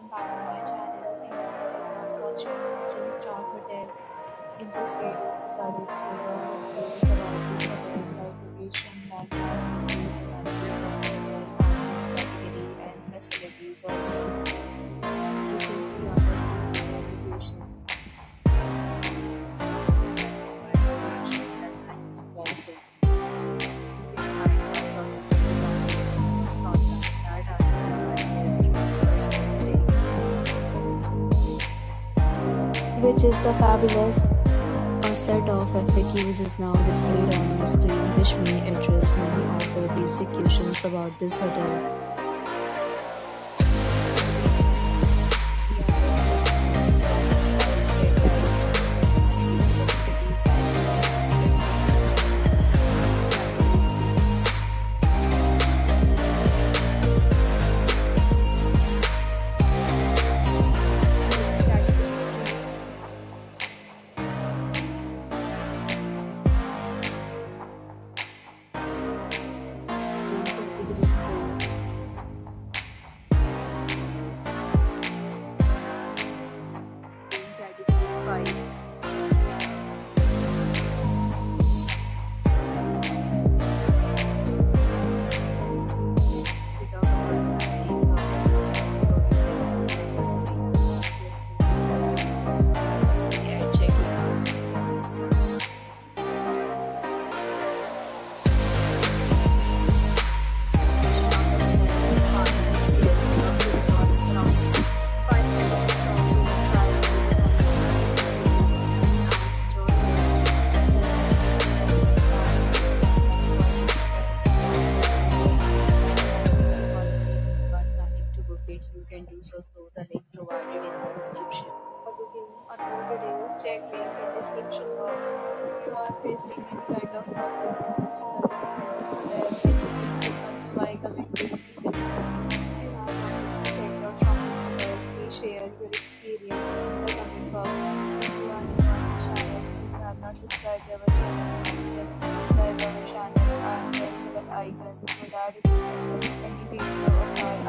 welcome back to my channel. And we are watching a 3-star hotel. In this video, I will share all the details about this hotel, like location, landmark, reviews, amenities of the hotel, and category and facilities also. As you can see on the screen, the application is attractions and dining also. You can find lots of reviews on that and ways to enjoy your stay. Which is the fabulous. A set of FAQs is now displayed on your screen, which may address many of your basic questions about this hotel. You can do so through the link provided in the description. For booking or more details, check link in description box. If you are facing any kind of problem in booking a room in this hotel, then you can help us by commenting below. If you have any checked out from this hotel, please share your experience in the comment box. If you are new on this channel and you have not subscribed our channel, then subscribe our channel and press the bell icon so that you don't miss any video of ours.